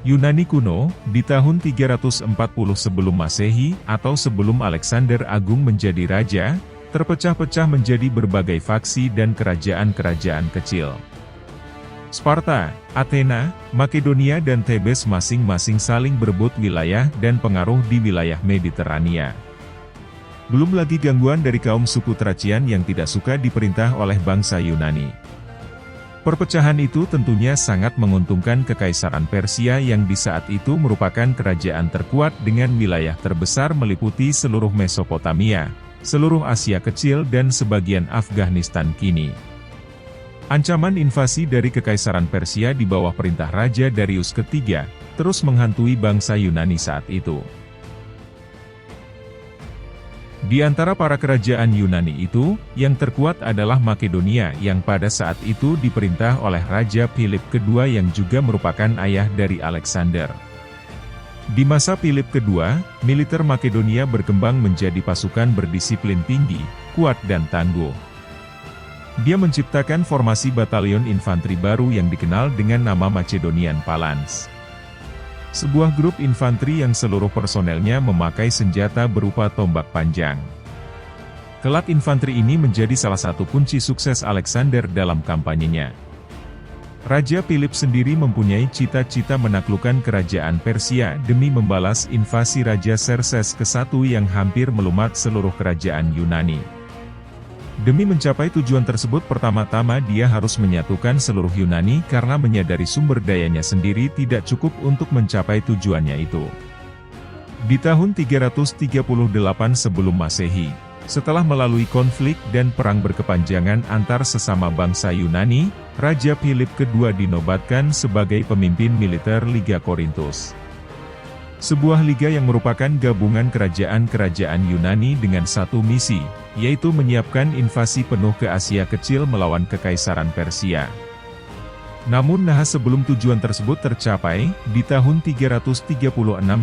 Yunani kuno, di tahun 340 sebelum Masehi, atau sebelum Alexander Agung menjadi raja, terpecah-pecah menjadi berbagai faksi dan kerajaan-kerajaan kecil. Sparta, Athena, Makedonia dan Thebes masing-masing saling berebut wilayah dan pengaruh di wilayah Mediterania. Belum lagi gangguan dari kaum suku Thracian yang tidak suka diperintah oleh bangsa Yunani. Perpecahan itu tentunya sangat menguntungkan Kekaisaran Persia yang di saat itu merupakan kerajaan terkuat dengan wilayah terbesar meliputi seluruh Mesopotamia, seluruh Asia Kecil dan sebagian Afghanistan kini. Ancaman invasi dari Kekaisaran Persia di bawah perintah Raja Darius III, terus menghantui bangsa Yunani saat itu. Di antara para kerajaan Yunani itu, yang terkuat adalah Makedonia yang pada saat itu diperintah oleh Raja Philip II yang juga merupakan ayah dari Alexander. Di masa Philip II, militer Makedonia berkembang menjadi pasukan berdisiplin tinggi, kuat dan tangguh. Dia menciptakan formasi batalion infanteri baru yang dikenal dengan nama Macedonian Phalanx. Sebuah grup infanteri yang seluruh personelnya memakai senjata berupa tombak panjang. Kelak infanteri ini menjadi salah satu kunci sukses Alexander dalam kampanyenya. Raja Philip sendiri mempunyai cita-cita menaklukkan kerajaan Persia demi membalas invasi Raja Xerxes ke-1 yang hampir melumat seluruh kerajaan Yunani. Demi mencapai tujuan tersebut pertama-tama dia harus menyatukan seluruh Yunani karena menyadari sumber dayanya sendiri tidak cukup untuk mencapai tujuannya itu. Di tahun 338 sebelum Masehi, setelah melalui konflik dan perang berkepanjangan antar sesama bangsa Yunani, Raja Philip II dinobatkan sebagai pemimpin militer Liga Korintus. Sebuah liga yang merupakan gabungan kerajaan-kerajaan Yunani dengan satu misi, yaitu menyiapkan invasi penuh ke Asia Kecil melawan Kekaisaran Persia. Namun nahas sebelum tujuan tersebut tercapai, di tahun 336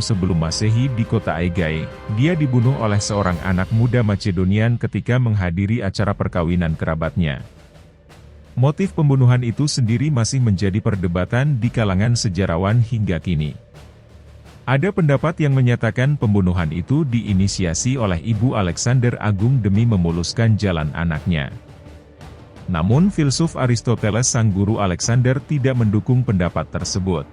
sebelum Masehi di kota Aigai, dia dibunuh oleh seorang anak muda Macedonian ketika menghadiri acara perkawinan kerabatnya. Motif pembunuhan itu sendiri masih menjadi perdebatan di kalangan sejarawan hingga kini. Ada pendapat yang menyatakan pembunuhan itu diinisiasi oleh ibu Alexander Agung demi memuluskan jalan anaknya. Namun filsuf Aristoteles sang guru Alexander tidak mendukung pendapat tersebut.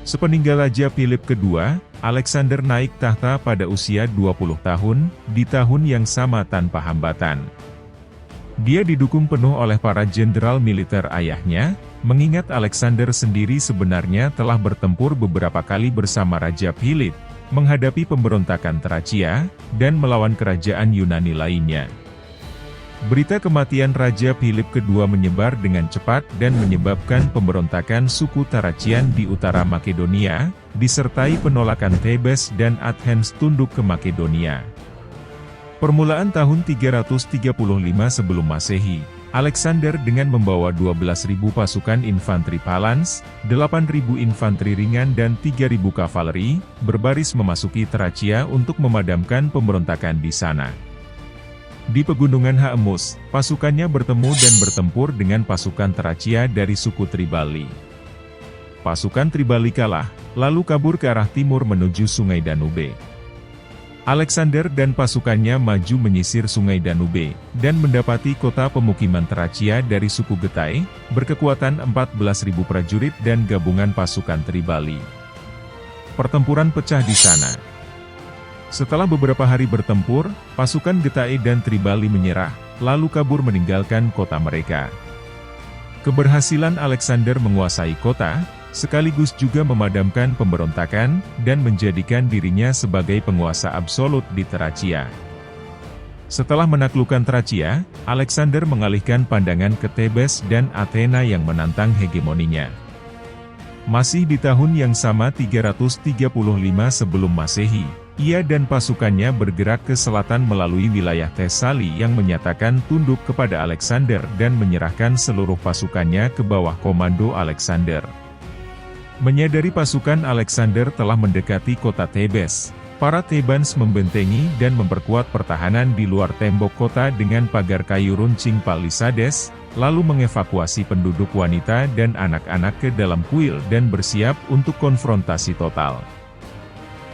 Sepeninggal Raja Philip II, Alexander naik tahta pada usia 20 tahun, di tahun yang sama tanpa hambatan. Dia didukung penuh oleh para jenderal militer ayahnya, mengingat Alexander sendiri sebenarnya telah bertempur beberapa kali bersama Raja Philip, menghadapi pemberontakan Thracia, dan melawan kerajaan Yunani lainnya. Berita kematian Raja Philip II menyebar dengan cepat dan menyebabkan pemberontakan suku Thracian di utara Makedonia, disertai penolakan Thebes dan Athens tunduk ke Makedonia. Permulaan tahun 335 sebelum Masehi, Alexander dengan membawa 12.000 pasukan infanteri Phalanx, 8.000 infanteri ringan dan 3.000 kavaleri, berbaris memasuki Thracia untuk memadamkan pemberontakan di sana. Di pegunungan Haemus, pasukannya bertemu dan bertempur dengan pasukan Thracia dari suku Tribali. Pasukan Tribali kalah, lalu kabur ke arah timur menuju Sungai Danube. Alexander dan pasukannya maju menyisir Sungai Danube, dan mendapati kota pemukiman Thracia dari suku Getai, berkekuatan 14.000 prajurit dan gabungan pasukan Tribali. Pertempuran pecah di sana. Setelah beberapa hari bertempur, pasukan Getai dan Tribali menyerah, lalu kabur meninggalkan kota mereka. Keberhasilan Alexander menguasai kota, sekaligus juga memadamkan pemberontakan, dan menjadikan dirinya sebagai penguasa absolut di Thracia. Setelah menaklukkan Thracia, Alexander mengalihkan pandangan ke Thebes dan Athena yang menantang hegemoninya. Masih di tahun yang sama 335 sebelum Masehi, ia dan pasukannya bergerak ke selatan melalui wilayah Thesali yang menyatakan tunduk kepada Alexander dan menyerahkan seluruh pasukannya ke bawah komando Alexander. Menyadari pasukan Alexander telah mendekati kota Thebes, para Thebans membentengi dan memperkuat pertahanan di luar tembok kota dengan pagar kayu runcing palisades, lalu mengevakuasi penduduk wanita dan anak-anak ke dalam kuil dan bersiap untuk konfrontasi total.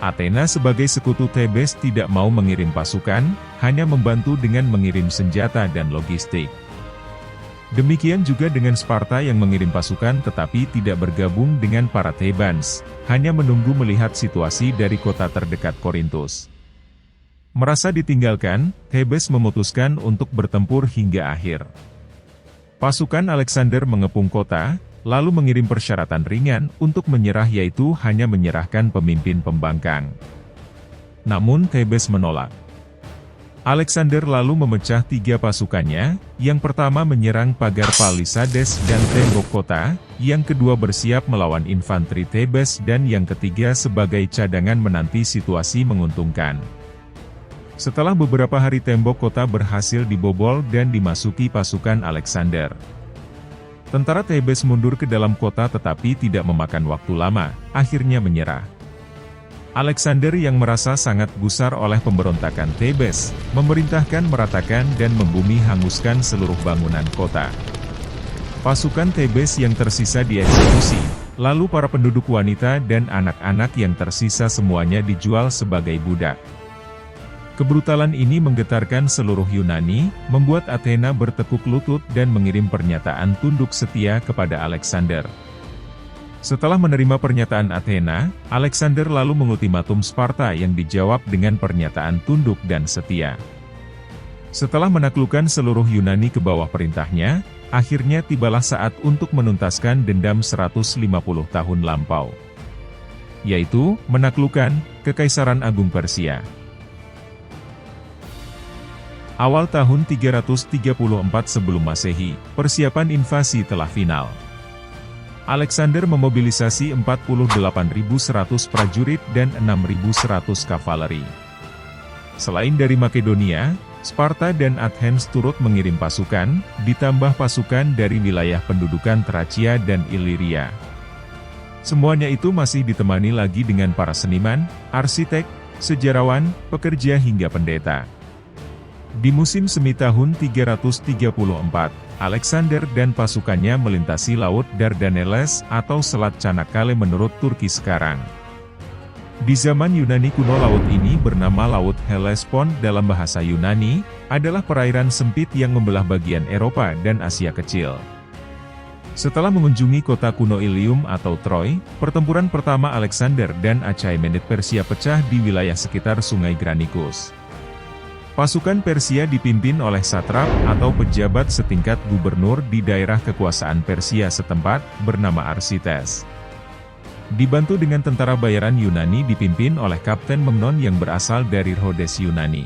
Athena sebagai sekutu Thebes tidak mau mengirim pasukan, hanya membantu dengan mengirim senjata dan logistik. Demikian juga dengan Sparta yang mengirim pasukan tetapi tidak bergabung dengan para Thebans, hanya menunggu melihat situasi dari kota terdekat Korintus. Merasa ditinggalkan, Thebes memutuskan untuk bertempur hingga akhir. Pasukan Alexander mengepung kota, lalu mengirim persyaratan ringan untuk menyerah yaitu hanya menyerahkan pemimpin pembangkang. Namun Thebes menolak. Alexander lalu memecah 3 pasukannya, yang pertama menyerang pagar Palisades dan tembok kota, yang kedua bersiap melawan infanteri Thebes dan yang ketiga sebagai cadangan menanti situasi menguntungkan. Setelah beberapa hari tembok kota berhasil dibobol dan dimasuki pasukan Alexander. Tentara Thebes mundur ke dalam kota tetapi tidak memakan waktu lama, akhirnya menyerah. Alexander yang merasa sangat gusar oleh pemberontakan Thebes, memerintahkan meratakan dan membumi hanguskan seluruh bangunan kota. Pasukan Thebes yang tersisa dieksekusi, lalu para penduduk wanita dan anak-anak yang tersisa semuanya dijual sebagai budak. Kebrutalan ini menggetarkan seluruh Yunani, membuat Athena bertekuk lutut dan mengirim pernyataan tunduk setia kepada Alexander. Setelah menerima pernyataan Athena, Alexander lalu mengultimatum Sparta yang dijawab dengan pernyataan tunduk dan setia. Setelah menaklukkan seluruh Yunani ke bawah perintahnya, akhirnya tibalah saat untuk menuntaskan dendam 150 tahun lampau. Yaitu, menaklukkan Kekaisaran Agung Persia. Awal tahun 334 sebelum Masehi, persiapan invasi telah final. Alexander memobilisasi 48.100 prajurit dan 6.100 kavaleri. Selain dari Makedonia, Sparta dan Athens turut mengirim pasukan, ditambah pasukan dari wilayah pendudukan Tracia dan Iliria. Semuanya itu masih ditemani lagi dengan para seniman, arsitek, sejarawan, pekerja hingga pendeta. Di musim semi tahun 334, Alexander dan pasukannya melintasi Laut Dardaneles atau Selat Çanakkale menurut Turki sekarang. Di zaman Yunani kuno laut ini bernama Laut Hellespont dalam bahasa Yunani, adalah perairan sempit yang membelah bagian Eropa dan Asia Kecil. Setelah mengunjungi kota kuno Ilium atau Troy, pertempuran pertama Alexander dan Achaemenid Persia pecah di wilayah sekitar Sungai Granicus. Pasukan Persia dipimpin oleh satrap atau pejabat setingkat gubernur di daerah kekuasaan Persia setempat, bernama Arsites. Dibantu dengan tentara bayaran Yunani dipimpin oleh Kapten Memnon yang berasal dari Rhodes Yunani.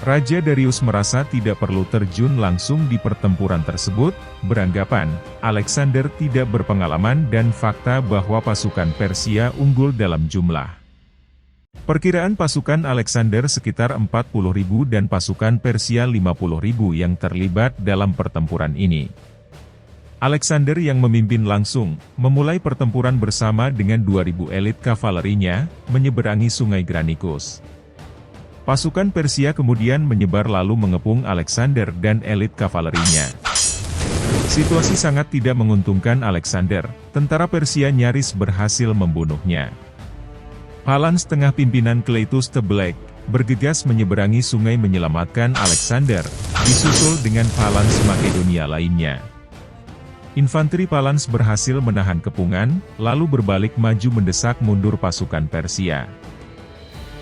Raja Darius merasa tidak perlu terjun langsung di pertempuran tersebut, beranggapan, Alexander tidak berpengalaman dan fakta bahwa pasukan Persia unggul dalam jumlah. Perkiraan pasukan Alexander sekitar 40.000 dan pasukan Persia 50.000 yang terlibat dalam pertempuran ini. Alexander yang memimpin langsung, memulai pertempuran bersama dengan 2.000 elit kavalerinya, menyeberangi Sungai Granicus. Pasukan Persia kemudian menyebar lalu mengepung Alexander dan elit kavalerinya. Situasi sangat tidak menguntungkan Alexander, tentara Persia nyaris berhasil membunuhnya. Palans tengah pimpinan Cleitus the Black, bergegas menyeberangi sungai menyelamatkan Alexander, disusul dengan Palans Makedonia lainnya. Infanteri Palans berhasil menahan kepungan, lalu berbalik maju mendesak mundur pasukan Persia.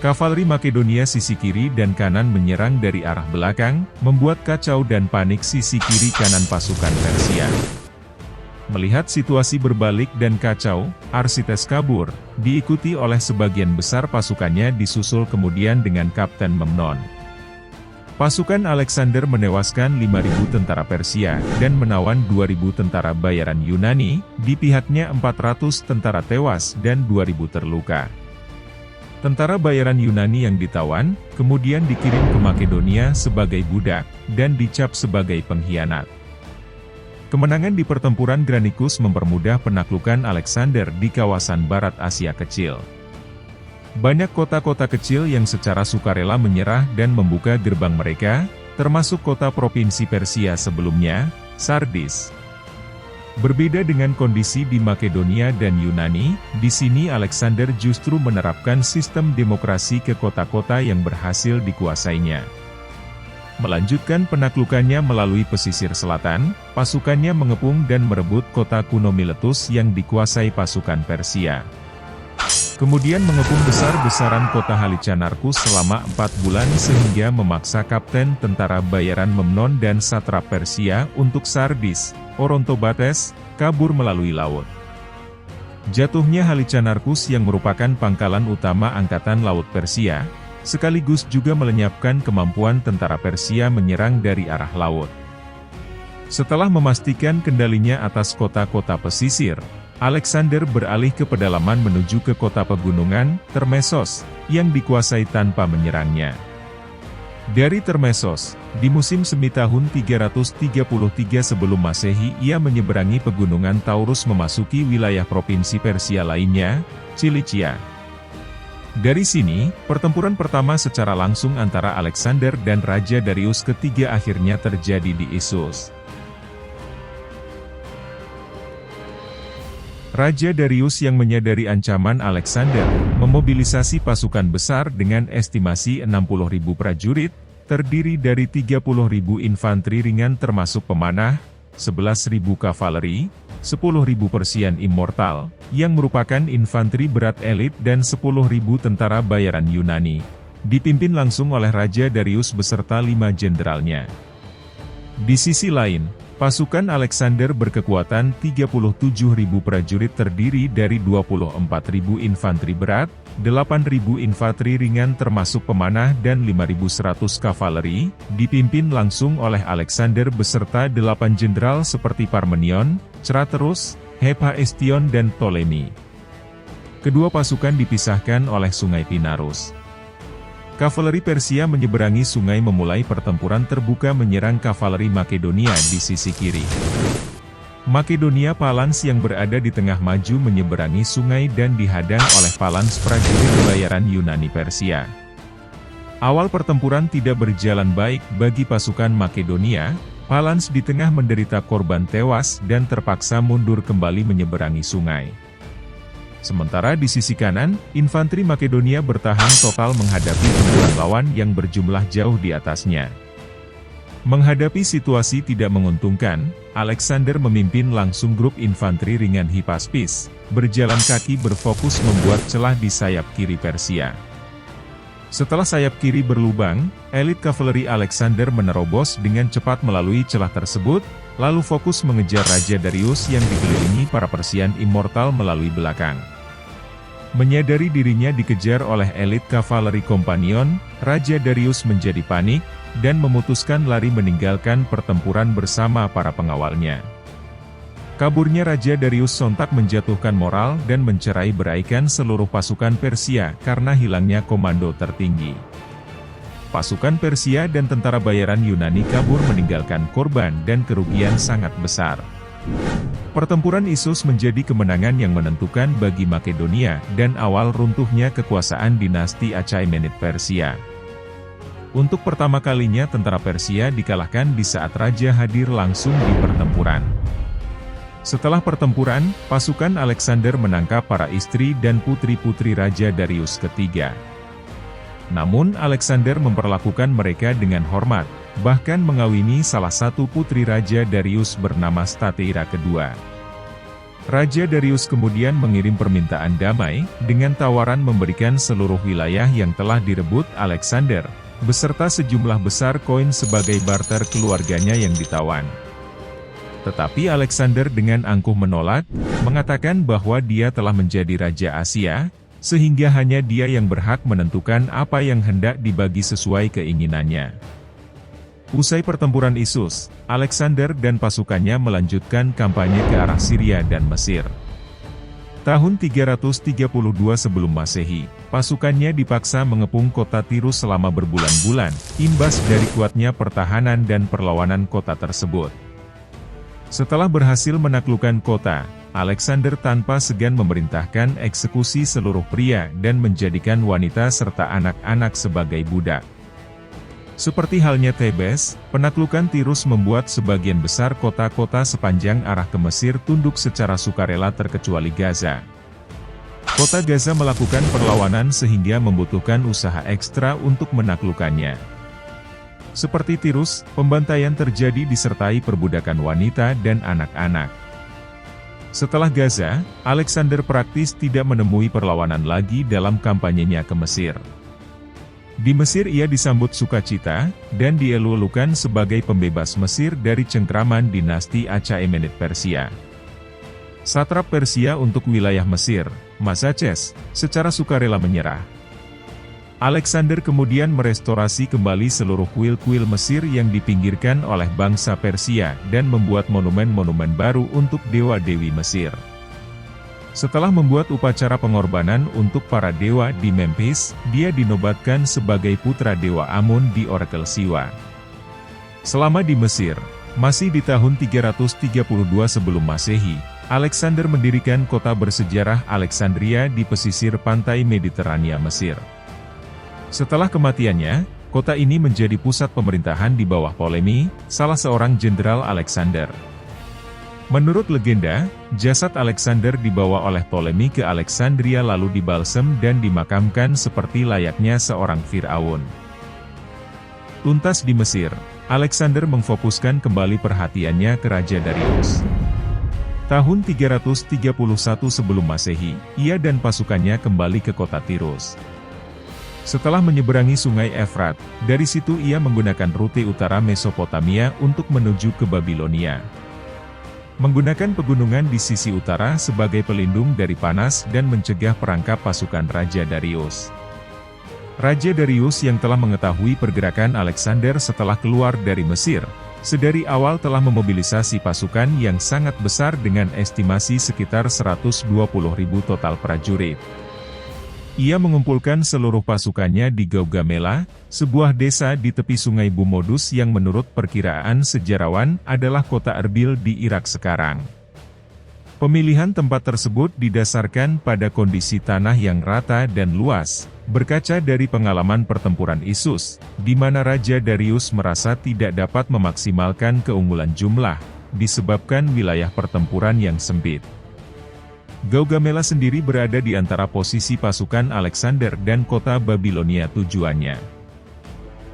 Kavaleri Makedonia sisi kiri dan kanan menyerang dari arah belakang, membuat kacau dan panik sisi kiri kanan pasukan Persia. Melihat situasi berbalik dan kacau, Arsites kabur, diikuti oleh sebagian besar pasukannya disusul kemudian dengan Kapten Memnon. Pasukan Alexander menewaskan 5.000 tentara Persia dan menawan 2.000 tentara bayaran Yunani, di pihaknya 400 tentara tewas dan 2.000 terluka. Tentara bayaran Yunani yang ditawan, kemudian dikirim ke Makedonia sebagai budak, dan dicap sebagai pengkhianat. Kemenangan di pertempuran Granicus mempermudah penaklukan Alexander di kawasan barat Asia Kecil. Banyak kota-kota kecil yang secara sukarela menyerah dan membuka gerbang mereka, termasuk kota provinsi Persia sebelumnya, Sardis. Berbeda dengan kondisi di Makedonia dan Yunani, di sini Alexander justru menerapkan sistem demokrasi ke kota-kota yang berhasil dikuasainya. Melanjutkan penaklukannya melalui pesisir selatan, pasukannya mengepung dan merebut kota kuno Miletus yang dikuasai pasukan Persia. Kemudian mengepung besar-besaran kota Halicarnassus selama 4 bulan sehingga memaksa kapten tentara bayaran Memnon dan satrap Persia untuk Sardis, Orontobates, kabur melalui laut. Jatuhnya Halicarnassus yang merupakan pangkalan utama angkatan laut Persia, sekaligus juga melenyapkan kemampuan tentara Persia menyerang dari arah laut. Setelah memastikan kendalinya atas kota-kota pesisir, Alexander beralih ke pedalaman menuju ke kota pegunungan, Termessos, yang dikuasai tanpa menyerangnya. Dari Termessos, di musim semi tahun 333 sebelum Masehi ia menyeberangi pegunungan Taurus memasuki wilayah provinsi Persia lainnya, Cilicia. Dari sini, pertempuran pertama secara langsung antara Alexander dan Raja Darius III akhirnya terjadi di Issus. Raja Darius yang menyadari ancaman Alexander, memobilisasi pasukan besar dengan estimasi 60.000 prajurit, terdiri dari 30.000 infanteri ringan termasuk pemanah, 11.000 kavaleri, 10.000 Persian Immortal, yang merupakan infanteri berat elit dan 10.000 tentara bayaran Yunani, dipimpin langsung oleh Raja Darius beserta 5 jenderalnya. Di sisi lain, pasukan Alexander berkekuatan 37.000 prajurit terdiri dari 24.000 infanteri berat, 8.000 infanteri ringan termasuk pemanah dan 5.100 kavaleri, dipimpin langsung oleh Alexander beserta 8 jenderal seperti Parmenion, Craterus, Hephaestion dan Ptolemy. Kedua pasukan dipisahkan oleh Sungai Pinarus. Kavaleri Persia menyeberangi sungai memulai pertempuran terbuka menyerang kavaleri Makedonia di sisi kiri. Makedonia Palans yang berada di tengah maju menyeberangi sungai dan dihadang oleh Palans prajurit bayaran Yunani Persia. Awal pertempuran tidak berjalan baik bagi pasukan Makedonia, Palans di tengah menderita korban tewas dan terpaksa mundur kembali menyeberangi sungai. Sementara di sisi kanan, infanteri Makedonia bertahan total menghadapi kumpulan lawan yang berjumlah jauh di atasnya. Menghadapi situasi tidak menguntungkan, Alexander memimpin langsung grup infanteri ringan Hipaspis, berjalan kaki berfokus membuat celah di sayap kiri Persia. Setelah sayap kiri berlubang, elit kavaleri Alexander menerobos dengan cepat melalui celah tersebut, lalu fokus mengejar Raja Darius yang dikelilingi para Persian Immortal melalui belakang. Menyadari dirinya dikejar oleh elit kavaleri Kompanion, Raja Darius menjadi panik, dan memutuskan lari meninggalkan pertempuran bersama para pengawalnya. Kaburnya Raja Darius sontak menjatuhkan moral dan mencerai-beraikan seluruh pasukan Persia karena hilangnya komando tertinggi. Pasukan Persia dan tentara bayaran Yunani kabur meninggalkan korban dan kerugian sangat besar. Pertempuran Issus menjadi kemenangan yang menentukan bagi Makedonia dan awal runtuhnya kekuasaan dinasti Achaemenid Persia. Untuk pertama kalinya tentara Persia dikalahkan di saat raja hadir langsung di pertempuran. Setelah pertempuran, pasukan Alexander menangkap para istri dan putri-putri Raja Darius III. Namun Alexander memperlakukan mereka dengan hormat, bahkan mengawini salah satu putri Raja Darius bernama Stateira II. Raja Darius kemudian mengirim permintaan damai, dengan tawaran memberikan seluruh wilayah yang telah direbut Alexander, beserta sejumlah besar koin sebagai barter keluarganya yang ditawan. Tetapi Alexander dengan angkuh menolak, mengatakan bahwa dia telah menjadi Raja Asia, sehingga hanya dia yang berhak menentukan apa yang hendak dibagi sesuai keinginannya. Usai pertempuran Issus, Alexander dan pasukannya melanjutkan kampanye ke arah Syria dan Mesir. Tahun 332 sebelum Masehi, pasukannya dipaksa mengepung kota Tirus selama berbulan-bulan, imbas dari kuatnya pertahanan dan perlawanan kota tersebut. Setelah berhasil menaklukkan kota, Alexander tanpa segan memerintahkan eksekusi seluruh pria dan menjadikan wanita serta anak-anak sebagai budak. Seperti halnya Thebes, penaklukan Tirus membuat sebagian besar kota-kota sepanjang arah ke Mesir tunduk secara sukarela terkecuali Gaza. Kota Gaza melakukan perlawanan sehingga membutuhkan usaha ekstra untuk menaklukkannya. Seperti Tirus, pembantaian terjadi disertai perbudakan wanita dan anak-anak. Setelah Gaza, Alexander praktis tidak menemui perlawanan lagi dalam kampanyenya ke Mesir. Di Mesir ia disambut sukacita, dan dielulukan sebagai pembebas Mesir dari cengkraman dinasti Achaemenid Persia. Satrap Persia untuk wilayah Mesir, Masaces, secara sukarela menyerah. Alexander kemudian merestorasi kembali seluruh kuil-kuil Mesir yang dipinggirkan oleh bangsa Persia dan membuat monumen-monumen baru untuk dewa-dewi Mesir. Setelah membuat upacara pengorbanan untuk para dewa di Memphis, dia dinobatkan sebagai putra dewa Amun di Orakel Siwa. Selama di Mesir, masih di tahun 332 sebelum Masehi, Alexander mendirikan kota bersejarah Alexandria di pesisir pantai Mediterania Mesir. Setelah kematiannya, kota ini menjadi pusat pemerintahan di bawah Ptolemy, salah seorang jenderal Alexander. Menurut legenda, jasad Alexander dibawa oleh Ptolemy ke Alexandria lalu dibalsem dan dimakamkan seperti layaknya seorang Firaun. Tuntas di Mesir, Alexander memfokuskan kembali perhatiannya ke Raja Darius. Tahun 331 sebelum Masehi, ia dan pasukannya kembali ke kota Tirus. Setelah menyeberangi sungai Efrat, dari situ ia menggunakan rute utara Mesopotamia untuk menuju ke Babilonia. Menggunakan pegunungan di sisi utara sebagai pelindung dari panas dan mencegah perangkap pasukan Raja Darius. Raja Darius yang telah mengetahui pergerakan Alexander setelah keluar dari Mesir, sedari awal telah memobilisasi pasukan yang sangat besar dengan estimasi sekitar 120.000 total prajurit. Ia mengumpulkan seluruh pasukannya di Gaugamela, sebuah desa di tepi sungai Bumodus yang menurut perkiraan sejarawan adalah kota Erbil di Irak sekarang. Pemilihan tempat tersebut didasarkan pada kondisi tanah yang rata dan luas, berkaca dari pengalaman pertempuran Issus, di mana Raja Darius merasa tidak dapat memaksimalkan keunggulan jumlah, disebabkan wilayah pertempuran yang sempit. Gaugamela sendiri berada di antara posisi pasukan Alexander dan kota Babilonia tujuannya.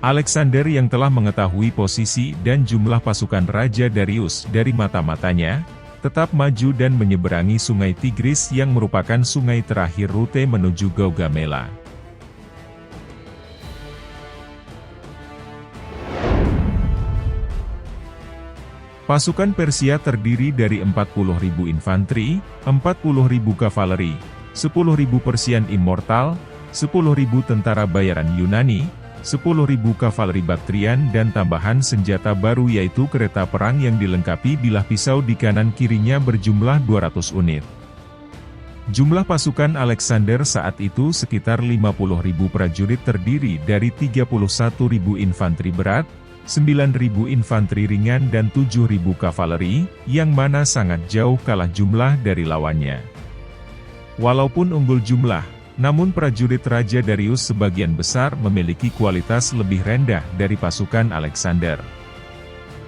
Alexander yang telah mengetahui posisi dan jumlah pasukan Raja Darius dari mata-matanya, tetap maju dan menyeberangi sungai Tigris yang merupakan sungai terakhir rute menuju Gaugamela. Pasukan Persia terdiri dari 40.000 infanteri, 40.000 kavaleri, 10.000 Persian Immortal, 10.000 tentara bayaran Yunani, 10.000 kavaleri Baktrian dan tambahan senjata baru yaitu kereta perang yang dilengkapi bilah pisau di kanan kirinya berjumlah 200 unit. Jumlah pasukan Alexander saat itu sekitar 50.000 prajurit terdiri dari 31.000 infanteri berat, 9.000 infanteri ringan dan 7.000 kavaleri, yang mana sangat jauh kalah jumlah dari lawannya. Walaupun unggul jumlah, namun prajurit Raja Darius sebagian besar memiliki kualitas lebih rendah dari pasukan Alexander.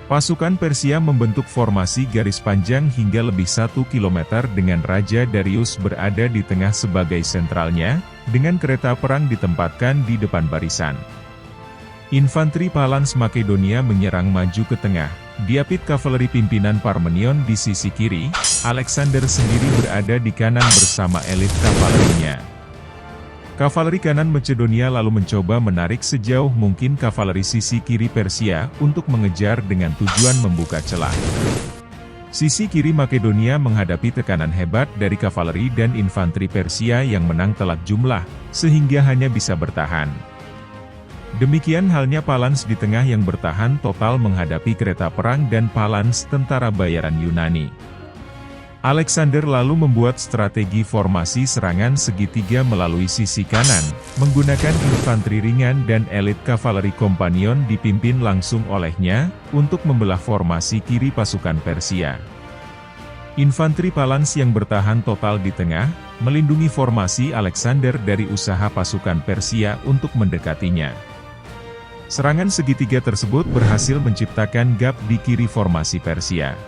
Pasukan Persia membentuk formasi garis panjang hingga lebih 1 km dengan Raja Darius berada di tengah sebagai sentralnya, dengan kereta perang ditempatkan di depan barisan. Infanteri Phalanx Makedonia menyerang maju ke tengah, diapit kavaleri pimpinan Parmenion di sisi kiri, Alexander sendiri berada di kanan bersama elit kavalerinya. Kavaleri kanan Makedonia lalu mencoba menarik sejauh mungkin kavaleri sisi kiri Persia untuk mengejar dengan tujuan membuka celah. Sisi kiri Makedonia menghadapi tekanan hebat dari kavaleri dan infanteri Persia yang menang telak jumlah, sehingga hanya bisa bertahan. Demikian halnya Phalanx di tengah yang bertahan total menghadapi kereta perang dan Phalanx tentara bayaran Yunani. Alexander lalu membuat strategi formasi serangan segitiga melalui sisi kanan, menggunakan infanteri ringan dan elit kavaleri kompanion dipimpin langsung olehnya, untuk membelah formasi kiri pasukan Persia. Infanteri Phalanx yang bertahan total di tengah, melindungi formasi Alexander dari usaha pasukan Persia untuk mendekatinya. Serangan segitiga tersebut berhasil menciptakan gap di kiri formasi Persia.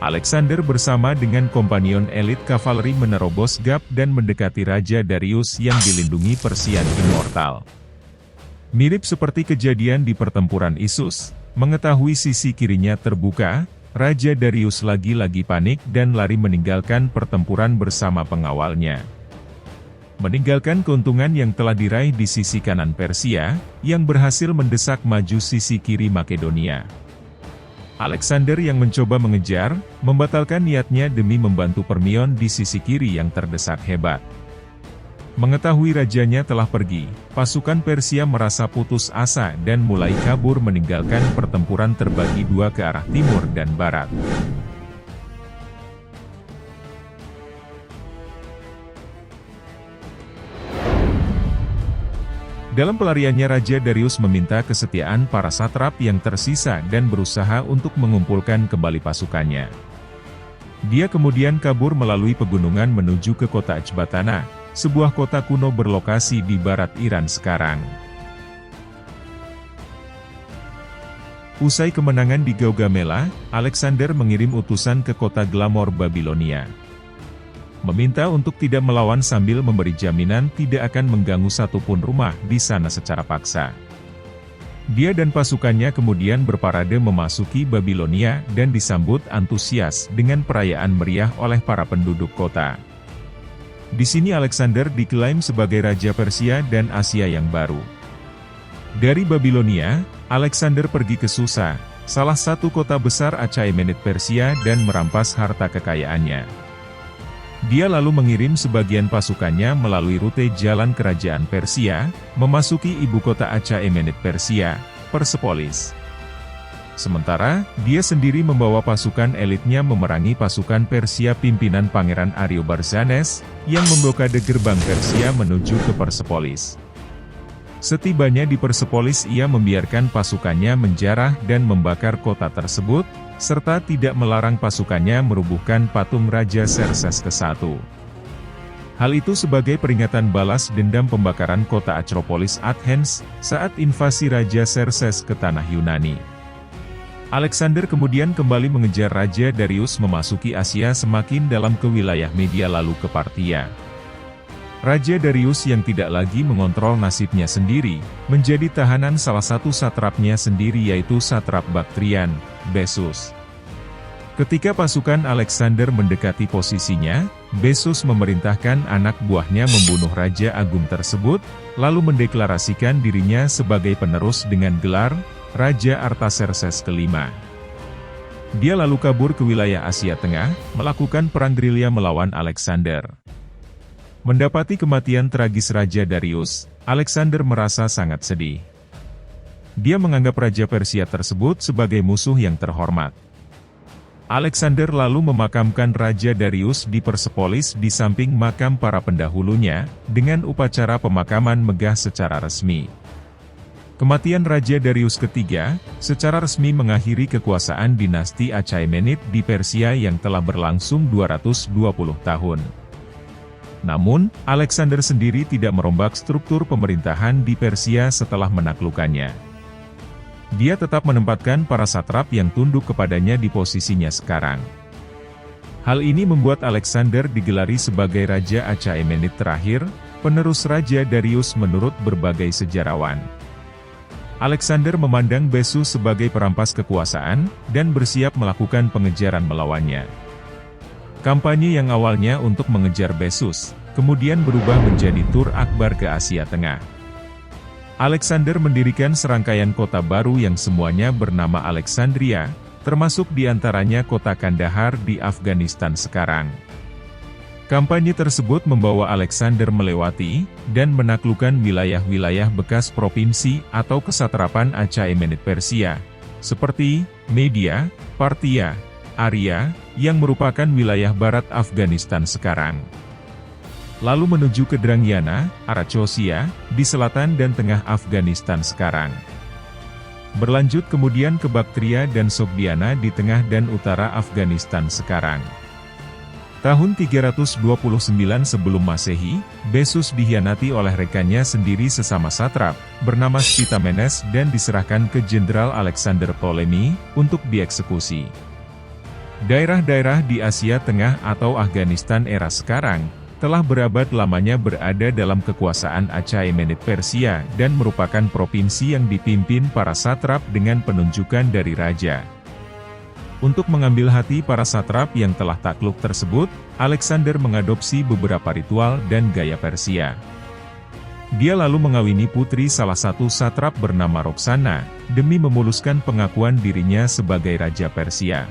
Alexander bersama dengan kompanion elit kavaleri menerobos gap dan mendekati Raja Darius yang dilindungi Persian Immortal. Mirip seperti kejadian di pertempuran Issus, mengetahui sisi kirinya terbuka, Raja Darius lagi-lagi panik dan lari meninggalkan pertempuran bersama pengawalnya. Meninggalkan keuntungan yang telah diraih di sisi kanan Persia, yang berhasil mendesak maju sisi kiri Makedonia. Alexander yang mencoba mengejar, membatalkan niatnya demi membantu Permion di sisi kiri yang terdesak hebat. Mengetahui rajanya telah pergi, pasukan Persia merasa putus asa dan mulai kabur meninggalkan pertempuran terbagi dua ke arah timur dan barat. Dalam pelariannya Raja Darius meminta kesetiaan para satrap yang tersisa dan berusaha untuk mengumpulkan kembali pasukannya. Dia kemudian kabur melalui pegunungan menuju ke kota Ecbatana, sebuah kota kuno berlokasi di barat Iran sekarang. Usai kemenangan di Gaugamela, Alexander mengirim utusan ke kota glamor Babilonia. Meminta untuk tidak melawan sambil memberi jaminan tidak akan mengganggu satupun rumah di sana secara paksa. Dia dan pasukannya kemudian berparade memasuki Babilonia dan disambut antusias dengan perayaan meriah oleh para penduduk kota. Di sini Alexander diklaim sebagai Raja Persia dan Asia yang baru. Dari Babilonia, Alexander pergi ke Susa, salah satu kota besar Achaemenid Persia dan merampas harta kekayaannya. Dia lalu mengirim sebagian pasukannya melalui rute jalan kerajaan Persia, memasuki ibu kota Achaemenid Persia, Persepolis. Sementara, dia sendiri membawa pasukan elitnya memerangi pasukan Persia pimpinan Pangeran Ariobarzanes, yang memblokade gerbang Persia menuju ke Persepolis. Setibanya di Persepolis ia membiarkan pasukannya menjarah dan membakar kota tersebut, serta tidak melarang pasukannya merubuhkan patung Raja Xerxes ke-1. Hal itu sebagai peringatan balas dendam pembakaran kota Acropolis Athens, saat invasi Raja Xerxes ke tanah Yunani. Alexander kemudian kembali mengejar Raja Darius memasuki Asia semakin dalam ke wilayah Media lalu ke Partia. Raja Darius yang tidak lagi mengontrol nasibnya sendiri, menjadi tahanan salah satu satrapnya sendiri yaitu satrap Baktrian, Bessus. Ketika pasukan Alexander mendekati posisinya, Bessus memerintahkan anak buahnya membunuh Raja Agung tersebut, lalu mendeklarasikan dirinya sebagai penerus dengan gelar, Raja Artaxerxes kelima. Dia lalu kabur ke wilayah Asia Tengah, melakukan perang gerilya melawan Alexander. Mendapati kematian tragis Raja Darius, Alexander merasa sangat sedih. Dia menganggap Raja Persia tersebut sebagai musuh yang terhormat. Alexander lalu memakamkan Raja Darius di Persepolis di samping makam para pendahulunya, dengan upacara pemakaman megah secara resmi. Kematian Raja Darius ketiga, secara resmi mengakhiri kekuasaan dinasti Achaemenid di Persia yang telah berlangsung 220 tahun. Namun, Alexander sendiri tidak merombak struktur pemerintahan di Persia setelah menaklukkannya. Dia tetap menempatkan para satrap yang tunduk kepadanya di posisinya sekarang. Hal ini membuat Alexander digelari sebagai Raja Achaemenid terakhir, penerus Raja Darius menurut berbagai sejarawan. Alexander memandang Bessus sebagai perampas kekuasaan, dan bersiap melakukan pengejaran melawannya. Kampanye yang awalnya untuk mengejar Bessus, kemudian berubah menjadi tur akbar ke Asia Tengah. Alexander mendirikan serangkaian kota baru yang semuanya bernama Alexandria, termasuk diantaranya kota Kandahar di Afghanistan sekarang. Kampanye tersebut membawa Alexander melewati, dan menaklukkan wilayah-wilayah bekas provinsi atau kesatrapan Achaemenid Persia, seperti Media, Partia, Aria, yang merupakan wilayah barat Afghanistan sekarang. Lalu menuju ke Drangyana, Arachosia, di selatan dan tengah Afghanistan sekarang. Berlanjut kemudian ke Baktria dan Sogdiana di tengah dan utara Afghanistan sekarang. Tahun 329 sebelum Masehi, Bessus dikhianati oleh rekannya sendiri sesama satrap, bernama Spitamenes dan diserahkan ke Jenderal Alexander Ptolemy, untuk dieksekusi. Daerah-daerah di Asia Tengah atau Afghanistan era sekarang, telah berabad lamanya berada dalam kekuasaan Achaemenid Persia dan merupakan provinsi yang dipimpin para satrap dengan penunjukan dari raja. Untuk mengambil hati para satrap yang telah takluk tersebut, Alexander mengadopsi beberapa ritual dan gaya Persia. Dia lalu mengawini putri salah satu satrap bernama Roxana, demi memuluskan pengakuan dirinya sebagai Raja Persia.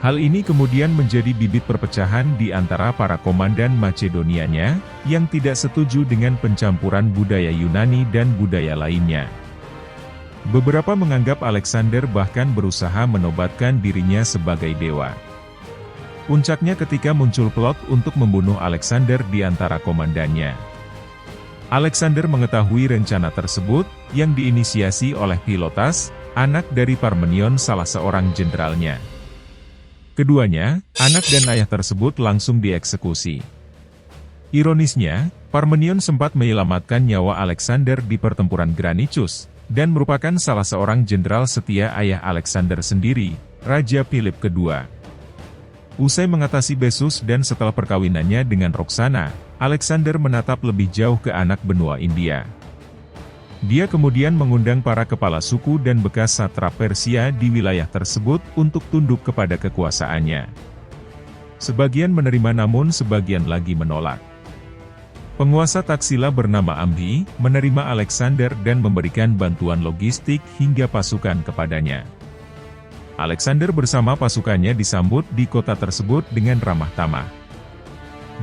Hal ini kemudian menjadi bibit perpecahan di antara para komandan Macedonianya, yang tidak setuju dengan pencampuran budaya Yunani dan budaya lainnya. Beberapa menganggap Alexander bahkan berusaha menobatkan dirinya sebagai dewa. Puncaknya ketika muncul plot untuk membunuh Alexander di antara komandannya. Alexander mengetahui rencana tersebut, yang diinisiasi oleh Philotas, anak dari Parmenion salah seorang jenderalnya. Keduanya, anak dan ayah tersebut langsung dieksekusi. Ironisnya, Parmenion sempat menyelamatkan nyawa Alexander di pertempuran Granicus, dan merupakan salah seorang jenderal setia ayah Alexander sendiri, Raja Philip II. Usai mengatasi Bessus dan setelah perkawinannya dengan Roxana, Alexander menatap lebih jauh ke anak benua India. Dia kemudian mengundang para kepala suku dan bekas satrap Persia di wilayah tersebut untuk tunduk kepada kekuasaannya. Sebagian menerima namun sebagian lagi menolak. Penguasa Taksila bernama Amhi, menerima Alexander dan memberikan bantuan logistik hingga pasukan kepadanya. Alexander bersama pasukannya disambut di kota tersebut dengan ramah tamah.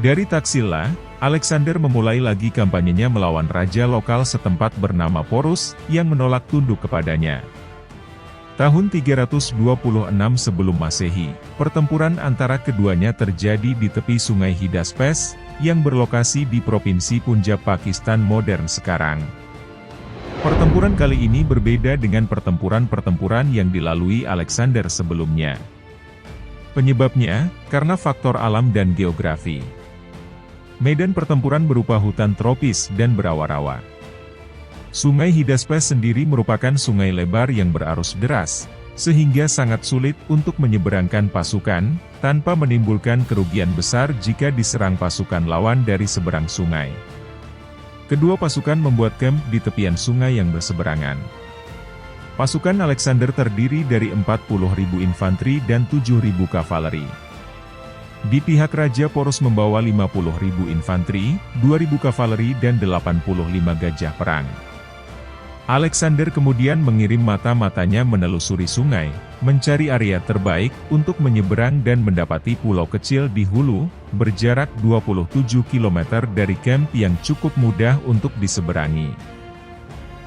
Dari Taksila, Alexander memulai lagi kampanyenya melawan raja lokal setempat bernama Porus, yang menolak tunduk kepadanya. Tahun 326 sebelum Masehi, pertempuran antara keduanya terjadi di tepi sungai Hidaspes, yang berlokasi di Provinsi Punjab Pakistan modern sekarang. Pertempuran kali ini berbeda dengan pertempuran-pertempuran yang dilalui Alexander sebelumnya. Penyebabnya, karena faktor alam dan geografi. Medan pertempuran berupa hutan tropis dan berawa-rawa. Sungai Hidaspes sendiri merupakan sungai lebar yang berarus deras, sehingga sangat sulit untuk menyeberangkan pasukan, tanpa menimbulkan kerugian besar jika diserang pasukan lawan dari seberang sungai. Kedua pasukan membuat kamp di tepian sungai yang berseberangan. Pasukan Alexander terdiri dari 40.000 infanteri dan 7.000 kavaleri. Di pihak Raja Porus membawa 50.000 infanteri, 2.000 kavaleri dan 85 gajah perang. Alexander kemudian mengirim mata-matanya menelusuri sungai, mencari area terbaik untuk menyeberang dan mendapati pulau kecil di hulu, berjarak 27 km dari kamp yang cukup mudah untuk diseberangi.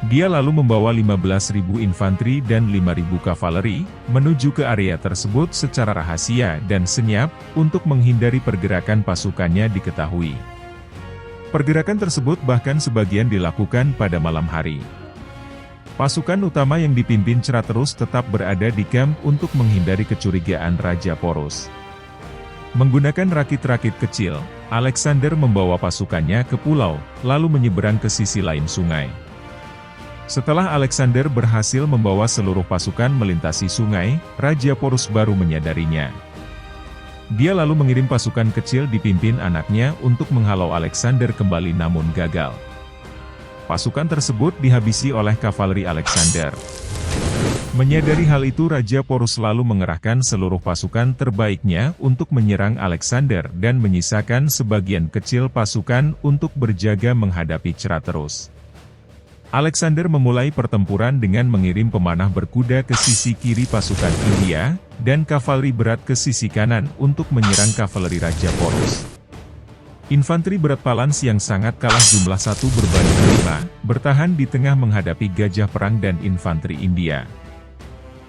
Dia lalu membawa 15.000 infanteri dan 5.000 kavaleri, menuju ke area tersebut secara rahasia dan senyap, untuk menghindari pergerakan pasukannya diketahui. Pergerakan tersebut bahkan sebagian dilakukan pada malam hari. Pasukan utama yang dipimpin Craterus tetap berada di kamp untuk menghindari kecurigaan Raja Porus. Menggunakan rakit-rakit kecil, Alexander membawa pasukannya ke pulau, lalu menyeberang ke sisi lain sungai. Setelah Alexander berhasil membawa seluruh pasukan melintasi sungai, Raja Porus baru menyadarinya. Dia lalu mengirim pasukan kecil dipimpin anaknya untuk menghalau Alexander kembali namun gagal. Pasukan tersebut dihabisi oleh kavaleri Alexander. Menyadari hal itu Raja Porus lalu mengerahkan seluruh pasukan terbaiknya untuk menyerang Alexander dan menyisakan sebagian kecil pasukan untuk berjaga menghadapi Craterus. Alexander memulai pertempuran dengan mengirim pemanah berkuda ke sisi kiri pasukan India, dan kavaleri berat ke sisi kanan untuk menyerang kavaleri Raja Porus. Infanteri berat Palans yang sangat kalah jumlah 1 berbanding 5, bertahan di tengah menghadapi gajah perang dan infanteri India.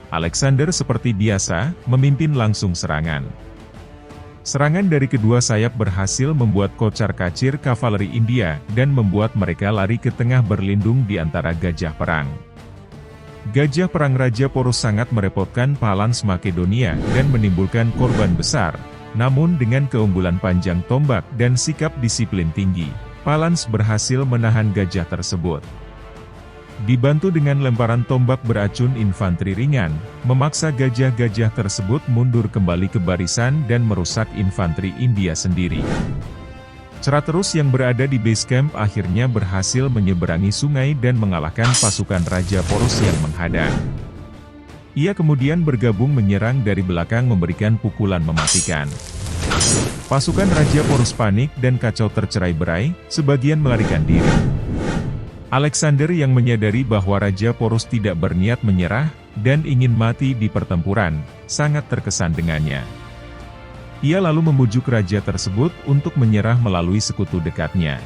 Alexander seperti biasa, memimpin langsung serangan. Serangan dari kedua sayap berhasil membuat kocar-kacir kavaleri India, dan membuat mereka lari ke tengah berlindung di antara gajah perang. Gajah perang Raja Porus sangat merepotkan Palans Makedonia, dan menimbulkan korban besar, namun dengan keunggulan panjang tombak dan sikap disiplin tinggi, Palans berhasil menahan gajah tersebut. Dibantu dengan lemparan tombak beracun infanteri ringan, memaksa gajah-gajah tersebut mundur kembali ke barisan dan merusak infanteri India sendiri. Ceraterus yang berada di base camp akhirnya berhasil menyeberangi sungai dan mengalahkan pasukan Raja Porus yang menghadang. Ia kemudian bergabung menyerang dari belakang memberikan pukulan mematikan. Pasukan Raja Porus panik dan kacau tercerai-berai, sebagian melarikan diri. Alexander yang menyadari bahwa Raja Porus tidak berniat menyerah, dan ingin mati di pertempuran, sangat terkesan dengannya. Ia lalu membujuk raja tersebut untuk menyerah melalui sekutu dekatnya.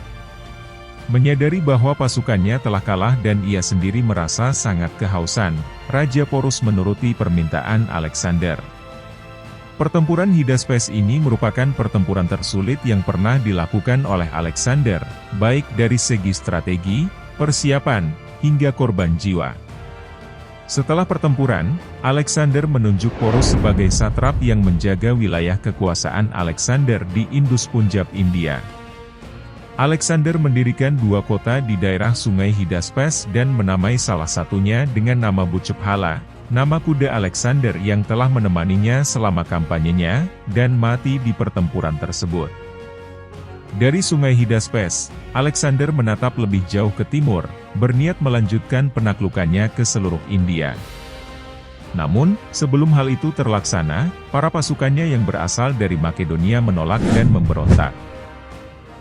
Menyadari bahwa pasukannya telah kalah dan ia sendiri merasa sangat kehausan, Raja Porus menuruti permintaan Alexander. Pertempuran Hydaspes ini merupakan pertempuran tersulit yang pernah dilakukan oleh Alexander, baik dari segi strategi, persiapan, hingga korban jiwa. Setelah pertempuran, Alexander menunjuk Porus sebagai satrap yang menjaga wilayah kekuasaan Alexander di Indus Punjab, India. Alexander mendirikan 2 kota di daerah Sungai Hydaspes dan menamai salah satunya dengan nama Bucephala, nama kuda Alexander yang telah menemaninya selama kampanyenya, dan mati di pertempuran tersebut. Dari Sungai Hydaspes, Alexander menatap lebih jauh ke timur, berniat melanjutkan penaklukannya ke seluruh India. Namun, sebelum hal itu terlaksana, para pasukannya yang berasal dari Makedonia menolak dan memberontak.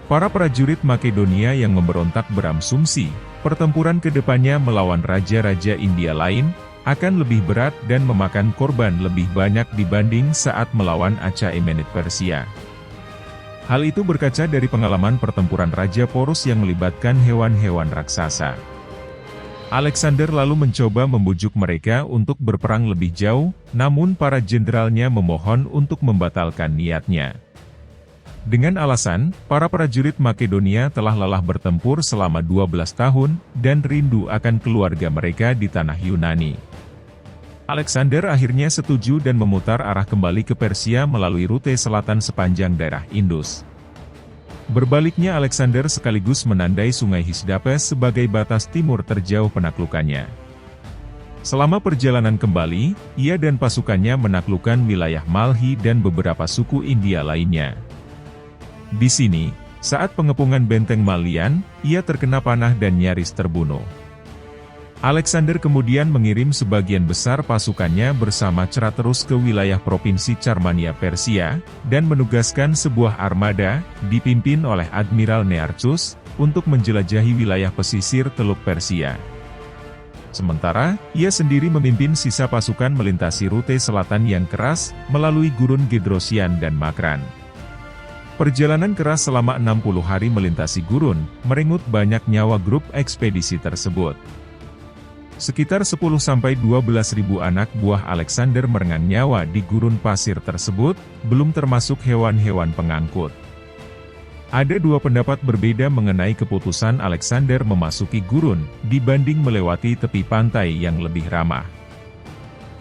Para prajurit Makedonia yang memberontak berasumsi, pertempuran ke depannya melawan raja-raja India lain, akan lebih berat dan memakan korban lebih banyak dibanding saat melawan Achaemenid Persia. Hal itu berkaca dari pengalaman pertempuran Raja Porus yang melibatkan hewan-hewan raksasa. Alexander lalu mencoba membujuk mereka untuk berperang lebih jauh, namun para jenderalnya memohon untuk membatalkan niatnya. Dengan alasan, para prajurit Makedonia telah lelah bertempur selama 12 tahun, dan rindu akan keluarga mereka di tanah Yunani. Alexander akhirnya setuju dan memutar arah kembali ke Persia melalui rute selatan sepanjang daerah Indus. Berbaliknya Alexander sekaligus menandai Sungai Hydaspes sebagai batas timur terjauh penaklukannya. Selama perjalanan kembali, ia dan pasukannya menaklukkan wilayah Malhi dan beberapa suku India lainnya. Di sini, saat pengepungan benteng Malian, ia terkena panah dan nyaris terbunuh. Alexander kemudian mengirim sebagian besar pasukannya bersama Ceraterus ke wilayah provinsi Carmania Persia, dan menugaskan sebuah armada, dipimpin oleh Admiral Nearchus, untuk menjelajahi wilayah pesisir Teluk Persia. Sementara, ia sendiri memimpin sisa pasukan melintasi rute selatan yang keras, melalui gurun Gedrosian dan Makran. Perjalanan keras selama 60 hari melintasi gurun, merenggut banyak nyawa grup ekspedisi tersebut. Sekitar 10-12 ribu anak buah Alexander merenggang nyawa di gurun pasir tersebut, belum termasuk hewan-hewan pengangkut. Ada 2 pendapat berbeda mengenai keputusan Alexander memasuki gurun, dibanding melewati tepi pantai yang lebih ramah.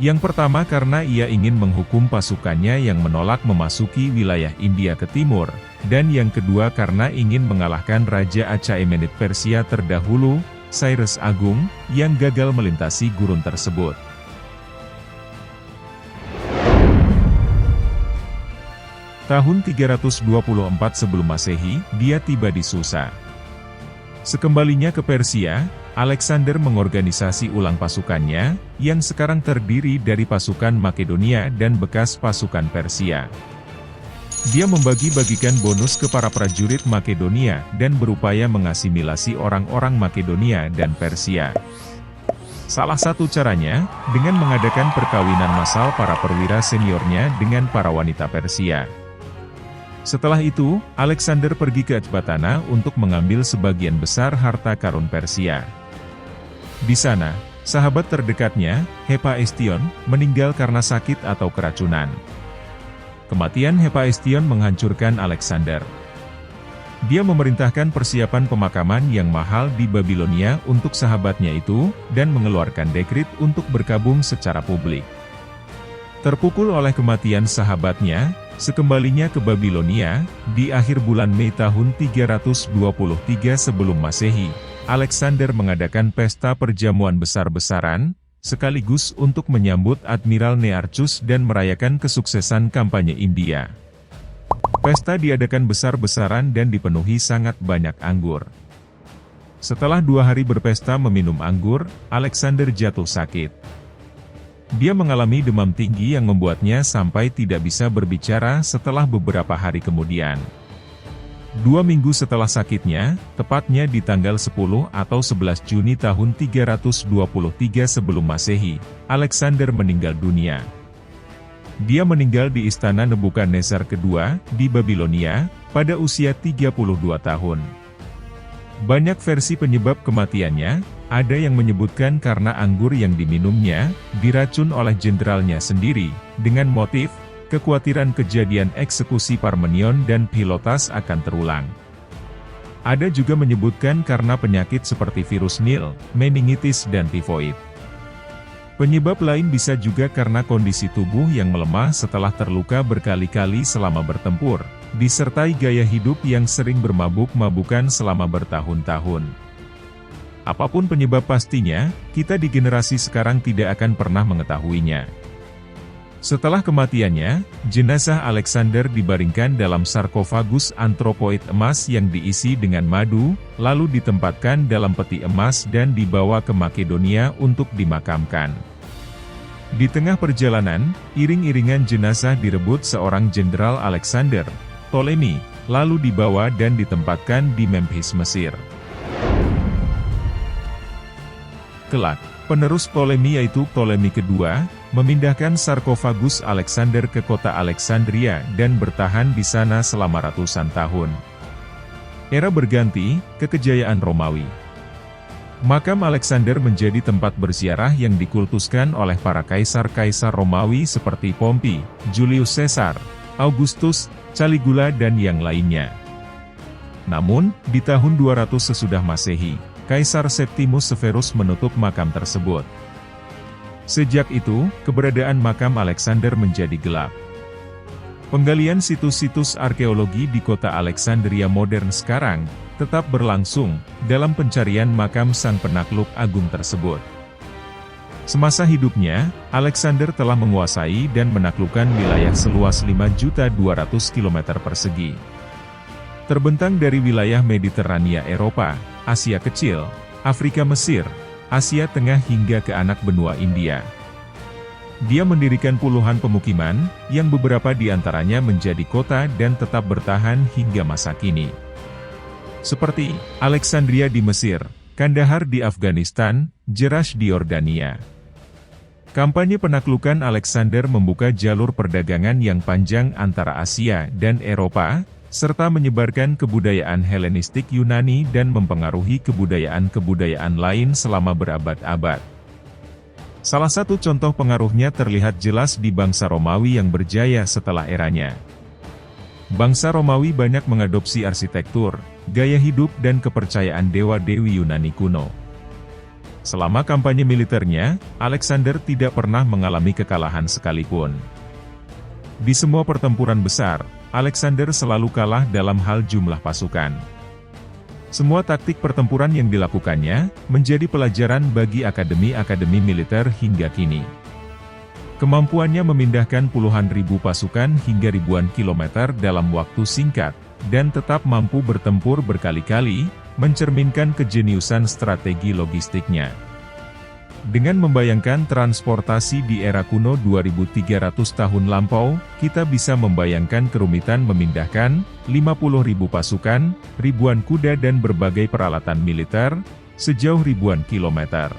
Yang pertama karena ia ingin menghukum pasukannya yang menolak memasuki wilayah India ke timur, dan yang kedua karena ingin mengalahkan Raja Achaemenid Persia terdahulu, Cyrus Agung, yang gagal melintasi gurun tersebut. Tahun 324 sebelum Masehi, dia tiba di Susa. Sekembalinya ke Persia, Alexander mengorganisasi ulang pasukannya, yang sekarang terdiri dari pasukan Makedonia dan bekas pasukan Persia. Dia membagi-bagikan bonus ke para prajurit Makedonia dan berupaya mengasimilasi orang-orang Makedonia dan Persia. Salah satu caranya, dengan mengadakan perkawinan massal para perwira seniornya dengan para wanita Persia. Setelah itu, Alexander pergi ke Ecbatana untuk mengambil sebagian besar harta karun Persia. Di sana, sahabat terdekatnya, Hephaestion, meninggal karena sakit atau keracunan. Kematian Hephaestion menghancurkan Alexander. Dia memerintahkan persiapan pemakaman yang mahal di Babilonia untuk sahabatnya itu, dan mengeluarkan dekrit untuk berkabung secara publik. Terpukul oleh kematian sahabatnya, Sekembalinya ke Babilonia, di akhir bulan Mei tahun 323 sebelum Masehi, Alexander mengadakan pesta perjamuan besar-besaran, sekaligus untuk menyambut Admiral Nearchus dan merayakan kesuksesan kampanye India. Pesta diadakan besar-besaran dan dipenuhi sangat banyak anggur. Setelah 2 hari berpesta meminum anggur, Alexander jatuh sakit. Dia mengalami demam tinggi yang membuatnya sampai tidak bisa berbicara setelah beberapa hari kemudian. 2 minggu setelah sakitnya, tepatnya di tanggal 10 atau 11 Juni tahun 323 sebelum Masehi, Alexander meninggal dunia. Dia meninggal di Istana Nebukadnezar II, di Babilonia, pada usia 32 tahun. Banyak versi penyebab kematiannya. Ada yang menyebutkan karena anggur yang diminumnya, diracun oleh jenderalnya sendiri, dengan motif, kekhawatiran kejadian eksekusi Parmenion dan Philotas akan terulang. Ada juga menyebutkan karena penyakit seperti virus Nil, meningitis dan tifoid. Penyebab lain bisa juga karena kondisi tubuh yang melemah setelah terluka berkali-kali selama bertempur, disertai gaya hidup yang sering bermabuk-mabukan selama bertahun-tahun. Apapun penyebab pastinya, kita di generasi sekarang tidak akan pernah mengetahuinya. Setelah kematiannya, jenazah Alexander dibaringkan dalam sarkofagus antropoid emas yang diisi dengan madu, lalu ditempatkan dalam peti emas dan dibawa ke Makedonia untuk dimakamkan. Di tengah perjalanan, iring-iringan jenazah direbut seorang jenderal Alexander, Ptolemy, lalu dibawa dan ditempatkan di Memphis, Mesir. Kelak, penerus Ptolemy yaitu Ptolemy kedua, memindahkan sarkofagus Alexander ke kota Alexandria dan bertahan di sana selama ratusan tahun. Era berganti, ke kejayaan Romawi. Makam Alexander menjadi tempat berziarah yang dikultuskan oleh para kaisar-kaisar Romawi seperti Pompei, Julius Caesar, Augustus, Caligula dan yang lainnya. Namun, di tahun 200 sesudah Masehi, Kaisar Septimus Severus menutup makam tersebut. Sejak itu, keberadaan makam Alexander menjadi gelap. Penggalian situs-situs arkeologi di kota Alexandria modern sekarang, tetap berlangsung, dalam pencarian makam sang penakluk agung tersebut. Semasa hidupnya, Alexander telah menguasai dan menaklukkan wilayah seluas 5.200.000 km persegi. Terbentang dari wilayah Mediterania Eropa, Asia Kecil, Afrika Mesir, Asia Tengah hingga ke anak benua India. Dia mendirikan puluhan pemukiman, yang beberapa di antaranya menjadi kota dan tetap bertahan hingga masa kini. Seperti, Alexandria di Mesir, Kandahar di Afghanistan, Jerash di Yordania. Kampanye penaklukan Alexander membuka jalur perdagangan yang panjang antara Asia dan Eropa, serta menyebarkan kebudayaan Helenistik Yunani dan mempengaruhi kebudayaan-kebudayaan lain selama berabad-abad. Salah satu contoh pengaruhnya terlihat jelas di bangsa Romawi yang berjaya setelah eranya. Bangsa Romawi banyak mengadopsi arsitektur, gaya hidup dan kepercayaan dewa-dewi Yunani kuno. Selama kampanye militernya, Alexander tidak pernah mengalami kekalahan sekalipun. Di semua pertempuran besar, Alexander selalu kalah dalam hal jumlah pasukan. Semua taktik pertempuran yang dilakukannya, menjadi pelajaran bagi akademi-akademi militer hingga kini. Kemampuannya memindahkan puluhan ribu pasukan hingga ribuan kilometer dalam waktu singkat, dan tetap mampu bertempur berkali-kali, mencerminkan kejeniusan strategi logistiknya. Dengan membayangkan transportasi di era kuno 2300 tahun lampau, kita bisa membayangkan kerumitan memindahkan 50.000 pasukan, ribuan kuda dan berbagai peralatan militer, sejauh ribuan kilometer.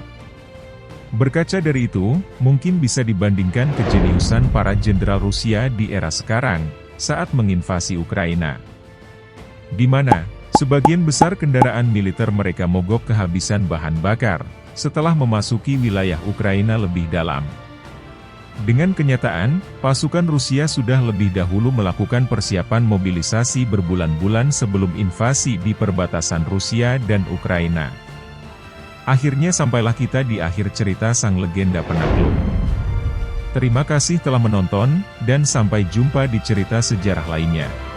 Berkaca dari itu, mungkin bisa dibandingkan kejeniusan para jenderal Rusia di era sekarang, saat menginvasi Ukraina. Di mana, sebagian besar kendaraan militer mereka mogok kehabisan bahan bakar, setelah memasuki wilayah Ukraina lebih dalam. Dengan kenyataan, pasukan Rusia sudah lebih dahulu melakukan persiapan mobilisasi berbulan-bulan sebelum invasi di perbatasan Rusia dan Ukraina. Akhirnya sampailah kita di akhir cerita sang legenda penakluk. Terima kasih telah menonton, dan sampai jumpa di cerita sejarah lainnya.